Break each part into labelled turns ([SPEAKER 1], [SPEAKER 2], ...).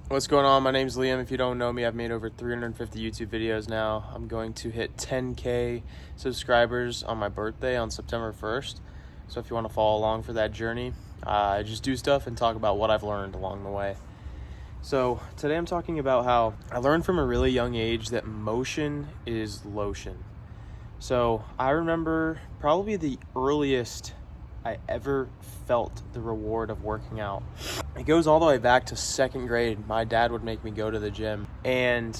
[SPEAKER 1] What's going on? My name's Liam. If you don't know me, I've made over 350 YouTube videos now. I'm going to hit 10K subscribers on my birthday on September 1st. So if you want to follow along for that journey, I just do stuff and talk about what I've learned along the way. So today I'm talking about how I learned from a really young age that motion is lotion. So I remember probably the earliest I ever felt the reward of working out. It goes all the way back to second grade. My dad would make me go to the gym. And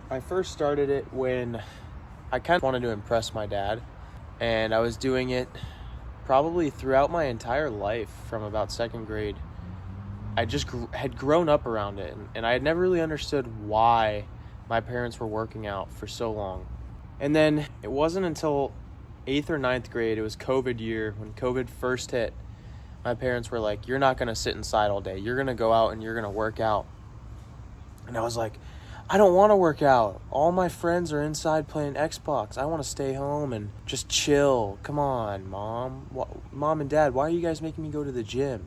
[SPEAKER 1] I first started it when I kind of wanted to impress my dad. And I was doing it probably throughout my entire life from about second grade. I just had grown up around it. And I had never really understood why my parents were working out for so long. And then it wasn't until 8th or 9th grade, it was COVID year, when COVID first hit, my parents were like, you're not going to sit inside all day. You're going to go out and you're going to work out. And I was like, I don't want to work out. All my friends are inside playing Xbox. I want to stay home and just chill. Come on, Mom and Dad, why are you guys making me go to the gym?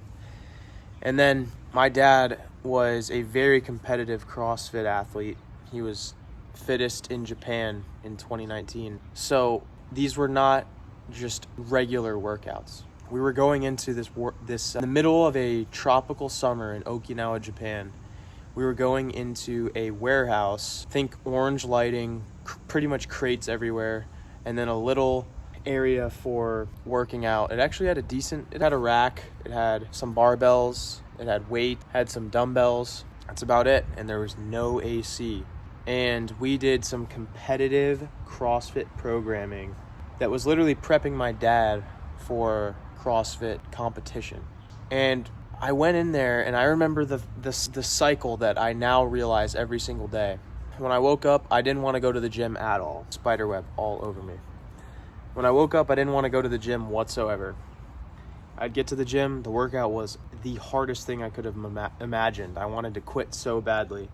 [SPEAKER 1] And then my dad was a very competitive CrossFit athlete. He was fittest in Japan in 2019. So these were not just regular workouts. We were going into this in the middle of a tropical summer in Okinawa, Japan. We were going into a warehouse, think orange lighting, pretty much crates everywhere, and then a little area for working out. It actually had it had a rack, it had some barbells, it had weight, had some dumbbells. That's about it, and there was no AC. And we did some competitive CrossFit programming that was literally prepping my dad for CrossFit competition. And I went in there, and I remember the cycle that I now realize every single day. When I woke up, I didn't want to go to the gym at all. Spiderweb all over me. When I woke up, I didn't want to go to the gym whatsoever. I'd get to the gym, the workout was the hardest thing I could have imagined. I wanted to quit so badly.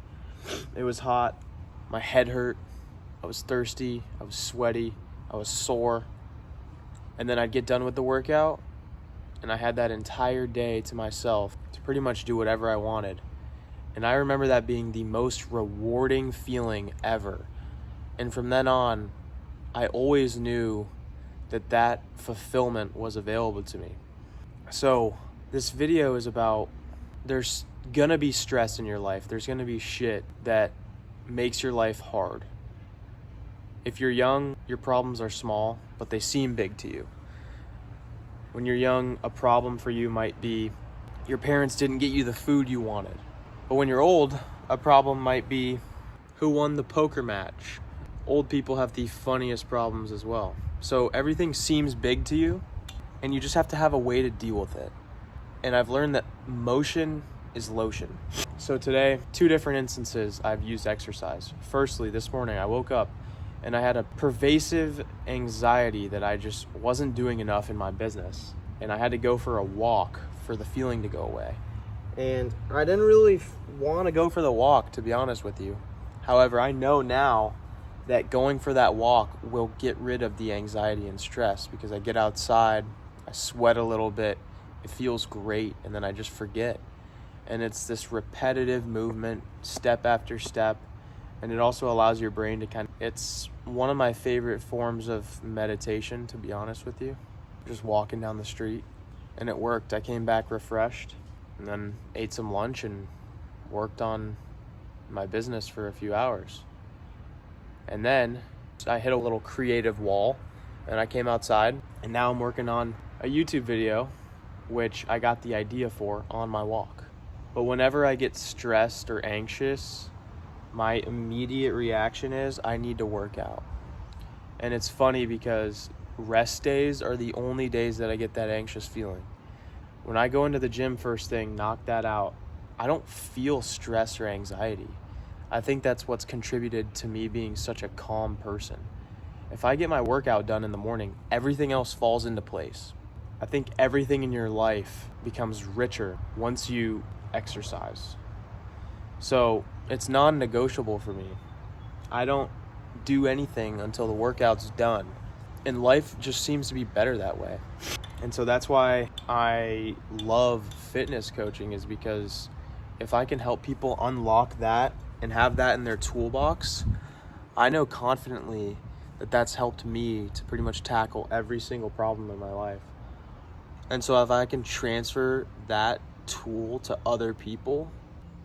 [SPEAKER 1] It was hot. My head hurt, I was thirsty, I was sweaty, I was sore. And then I'd get done with the workout, and I had that entire day to myself to pretty much do whatever I wanted. And I remember that being the most rewarding feeling ever. And from then on, I always knew that fulfillment was available to me. So this video is about, there's gonna be stress in your life. There's gonna be shit that makes your life hard. If you're young, your problems are small, but they seem big to you. When you're young, a problem for you might be your parents didn't get you the food you wanted. But when you're old, a problem might be who won the poker match. Old people have the funniest problems as well. So everything seems big to you, and you just have to have a way to deal with it. And I've learned that motion is lotion. So today, 2 different instances I've used exercise. Firstly, this morning I woke up and I had a pervasive anxiety that I just wasn't doing enough in my business. And I had to go for a walk for the feeling to go away. And I didn't really want to go for the walk, to be honest with you. However, I know now that going for that walk will get rid of the anxiety and stress, because I get outside, I sweat a little bit, it feels great, and then I just forget. And it's this repetitive movement, step after step. And it also allows your brain to it's one of my favorite forms of meditation, to be honest with you. Just walking down the street, and it worked. I came back refreshed, and then ate some lunch and worked on my business for a few hours. And then I hit a little creative wall, and I came outside, and now I'm working on a YouTube video, which I got the idea for on my walk. But whenever I get stressed or anxious, my immediate reaction is I need to work out. And it's funny because rest days are the only days that I get that anxious feeling. When I go into the gym first thing, knock that out, I don't feel stress or anxiety. I think that's what's contributed to me being such a calm person. If I get my workout done in the morning, everything else falls into place. I think everything in your life becomes richer once you exercise. So it's non-negotiable for me. I don't do anything until the workout's done. And life just seems to be better that way. And so that's why I love fitness coaching, is because if I can help people unlock that and have that in their toolbox, I know confidently that that's helped me to pretty much tackle every single problem in my life. And so if I can transfer that tool to other people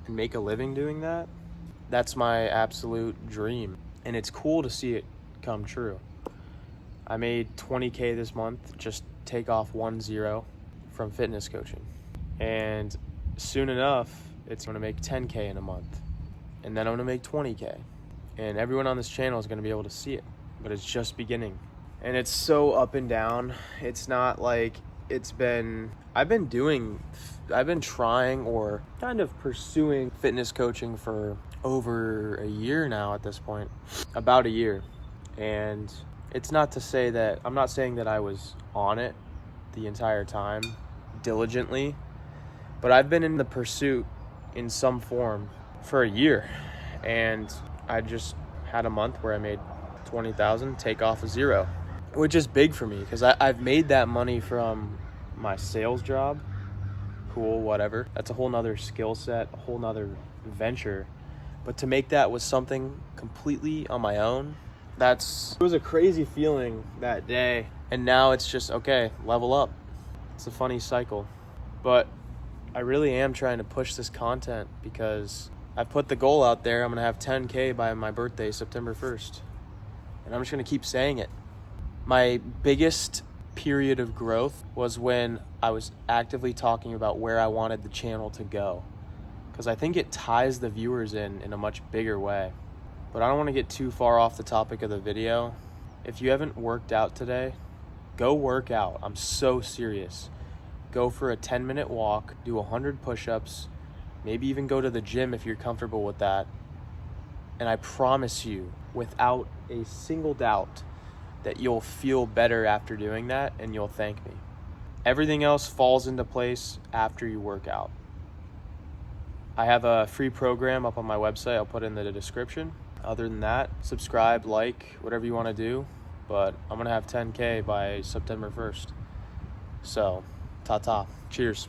[SPEAKER 1] and make a living doing that, that's my absolute dream. And it's cool to see it come true. I made 20K this month, just take off 1-0 from fitness coaching. And soon enough, it's gonna make 10K in a month. And then I'm gonna make 20K. And everyone on this channel is gonna be able to see it, but it's just beginning. And it's so up and down. It's not like I've been trying or kind of pursuing fitness coaching for over a year now at this point, about a year. And it's not to say that, I'm not saying that I was on it the entire time diligently, but I've been in the pursuit in some form for a year. And I just had a month where I made 20,000, take off a 0, which is big for me because I've made that money from my sales job. Cool, whatever. That's a whole nother skill set, a whole nother venture. But to make that with something completely on my own, it was a crazy feeling that day. And now it's just, okay, level up. It's a funny cycle. But I really am trying to push this content because I've put the goal out there. I'm going to have 10K by my birthday, September 1st. And I'm just going to keep saying it. My biggest period of growth was when I was actively talking about where I wanted the channel to go. Because I think it ties the viewers in a much bigger way. But I don't want to get too far off the topic of the video. If you haven't worked out today, go work out. I'm so serious. Go for a 10-minute walk, do 100 push-ups, maybe even go to the gym if you're comfortable with that. And I promise you, without a single doubt, that you'll feel better after doing that and you'll thank me. Everything else falls into place after you work out. I have a free program up on my website. I'll put it in the description. Other than that, subscribe, like, whatever you want to do. But I'm going to have 10K by September 1st. So, ta-ta. Cheers.